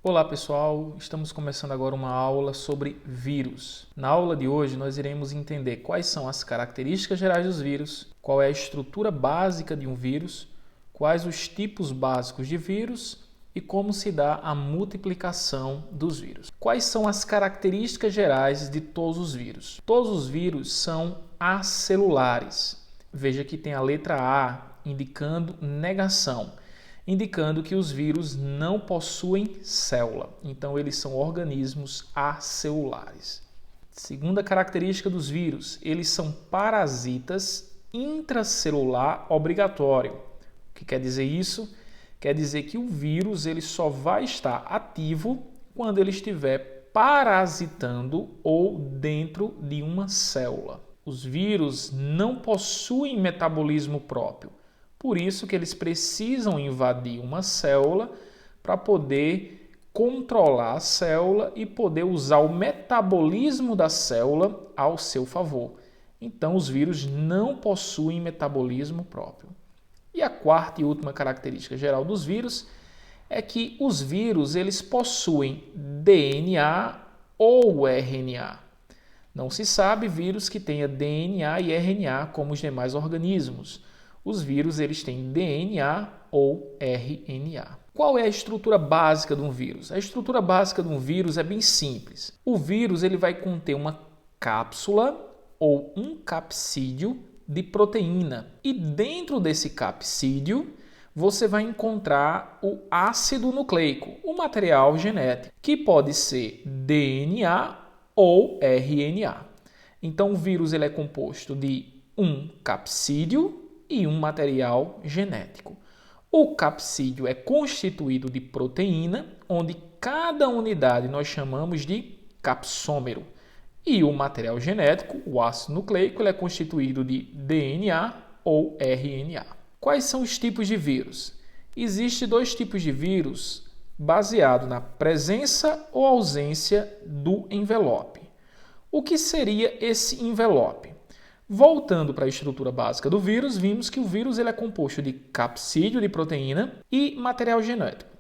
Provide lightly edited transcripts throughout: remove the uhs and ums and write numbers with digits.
Olá pessoal, estamos começando agora uma aula sobre vírus. Na aula de hoje nós iremos entender quais são as características gerais dos vírus, qual é a estrutura básica de um vírus, quais os tipos básicos de vírus e como se dá a multiplicação dos vírus. Quais são as características gerais de todos os vírus? Todos os vírus são acelulares. Veja que tem a letra A indicando negação, indicando que os vírus não possuem célula. Então, eles são organismos acelulares. Segunda característica dos vírus, eles são parasitas intracelular obrigatório. O que quer dizer isso? Quer dizer que o vírus ele só vai estar ativo quando ele estiver parasitando ou dentro de uma célula. Os vírus não possuem metabolismo próprio. Por isso que eles precisam invadir uma célula para poder controlar a célula e poder usar o metabolismo da célula ao seu favor. Então, os vírus não possuem metabolismo próprio. E a quarta e última característica geral dos vírus é que os vírus eles possuem DNA ou RNA. Não se sabe vírus que tenha DNA e RNA como os demais organismos. Os vírus eles têm DNA ou RNA. Qual é a estrutura básica de um vírus? A estrutura básica de um vírus é bem simples. O vírus ele vai conter uma cápsula ou um capsídeo de proteína. E dentro desse capsídeo você vai encontrar o ácido nucleico, o material genético, que pode ser DNA ou RNA. Então o vírus ele é composto de um capsídeo e um material genético. O capsídeo é constituído de proteína, onde cada unidade nós chamamos de capsômero. E o material genético, o ácido nucleico, ele é constituído de DNA ou RNA. Quais são os tipos de vírus? Existem dois tipos de vírus baseados na presença ou ausência do envelope. O que seria esse envelope? Voltando para a estrutura básica do vírus, vimos que o vírus ele é composto de capsídeo de proteína e material genético.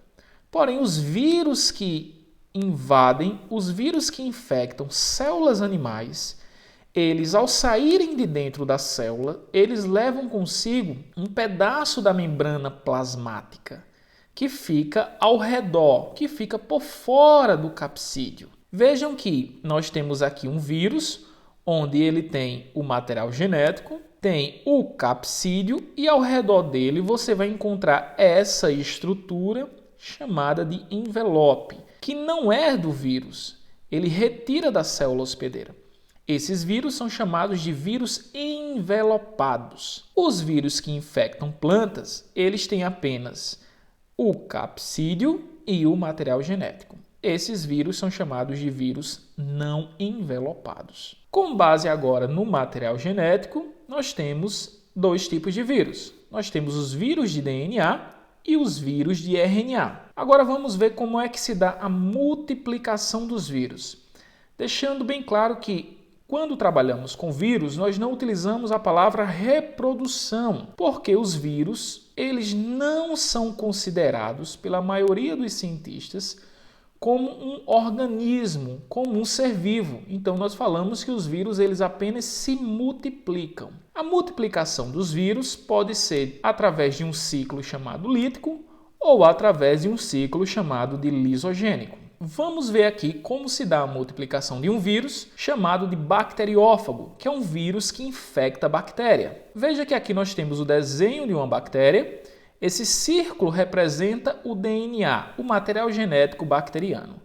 Porém, os vírus que invadem, os vírus que infectam células animais, eles ao saírem de dentro da célula, eles levam consigo um pedaço da membrana plasmática que fica ao redor, que fica por fora do capsídeo. Vejam que nós temos aqui um vírus onde ele tem o material genético, tem o capsídeo e ao redor dele você vai encontrar essa estrutura chamada de envelope, que não é do vírus, ele retira da célula hospedeira. Esses vírus são chamados de vírus envelopados. Os vírus que infectam plantas, eles têm apenas o capsídeo e o material genético. Esses vírus são chamados de vírus não envelopados. Com base agora no material genético, nós temos dois tipos de vírus. Nós temos os vírus de DNA e os vírus de RNA. Agora vamos ver como é que se dá a multiplicação dos vírus. Deixando bem claro que quando trabalhamos com vírus, nós não utilizamos a palavra reprodução, porque os vírus eles não são considerados pela maioria dos cientistas como um organismo, como um ser vivo. Então nós falamos que os vírus eles apenas se multiplicam. A multiplicação dos vírus pode ser através de um ciclo chamado lítico ou através de um ciclo chamado de lisogênico. Vamos ver aqui como se dá a multiplicação de um vírus chamado de bacteriófago, que é um vírus que infecta a bactéria. Veja que aqui nós temos o desenho de uma bactéria. Esse círculo representa o DNA, o material genético bacteriano.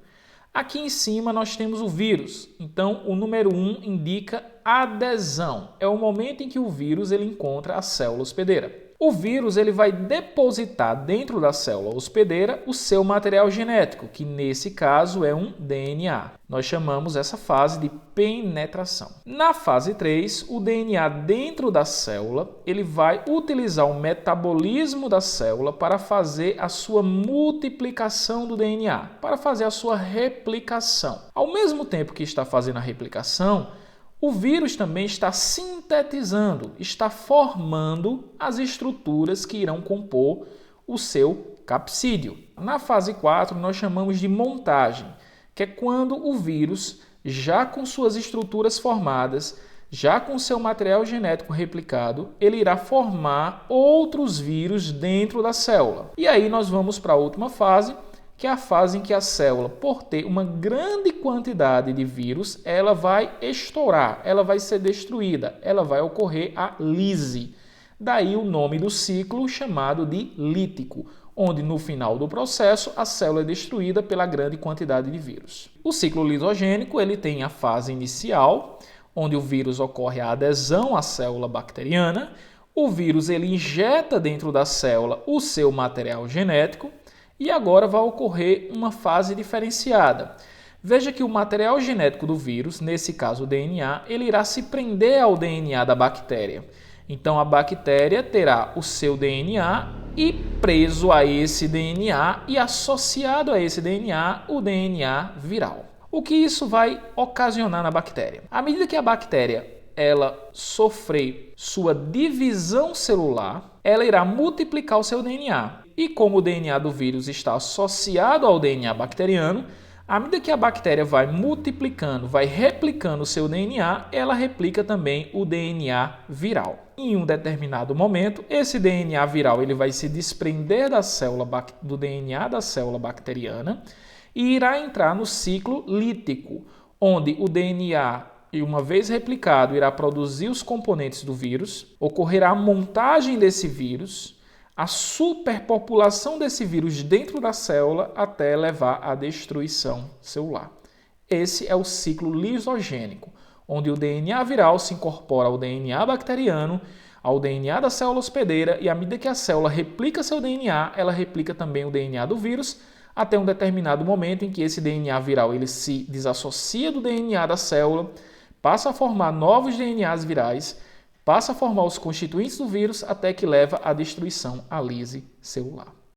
Aqui em cima nós temos o vírus. Então, o número 1 indica adesão. É o momento em que o vírus ele encontra a célula hospedeira. O vírus ele vai depositar dentro da célula hospedeira o seu material genético, que nesse caso é um DNA. Nós chamamos essa fase de penetração. Na fase 3, o DNA dentro da célula ele vai utilizar o metabolismo da célula para fazer a sua multiplicação do DNA, para fazer a sua replicação. Ao mesmo tempo que está fazendo a replicação, o vírus também está sintetizando, está formando as estruturas que irão compor o seu capsídeo. Na fase 4, nós chamamos de montagem, que é quando o vírus, já com suas estruturas formadas, já com seu material genético replicado, ele irá formar outros vírus dentro da célula. E aí nós vamos para a última fase, que é a fase em que a célula, por ter uma grande quantidade de vírus, ela vai estourar, ela vai ser destruída, ela vai ocorrer a lise. Daí o nome do ciclo chamado de lítico, onde no final do processo a célula é destruída pela grande quantidade de vírus. O ciclo lisogênico ele tem a fase inicial, onde o vírus ocorre a adesão à célula bacteriana, o vírus ele injeta dentro da célula o seu material genético e agora vai ocorrer uma fase diferenciada. Veja que o material genético do vírus, nesse caso o DNA, ele irá se prender ao DNA da bactéria. Então a bactéria terá o seu DNA e preso a esse DNA e associado a esse DNA o DNA viral. O que isso vai ocasionar na bactéria? À medida que a bactéria ela sofrer sua divisão celular, ela irá multiplicar o seu DNA. E como o DNA do vírus está associado ao DNA bacteriano, à medida que a bactéria vai multiplicando, vai replicando o seu DNA, ela replica também o DNA viral. Em um determinado momento, esse DNA viral ele vai se desprender do DNA da célula bacteriana e irá entrar no ciclo lítico, onde o DNA, uma vez replicado, irá produzir os componentes do vírus, ocorrerá a montagem desse vírus, a superpopulação desse vírus dentro da célula até levar à destruição celular. Esse é o ciclo lisogênico, onde o DNA viral se incorpora ao DNA bacteriano, ao DNA da célula hospedeira e à medida que a célula replica seu DNA, ela replica também o DNA do vírus, até um determinado momento em que esse DNA viral ele se desassocia do DNA da célula, passa a formar novos DNAs virais, passa a formar os constituintes do vírus até que leva à destruição, à lise celular.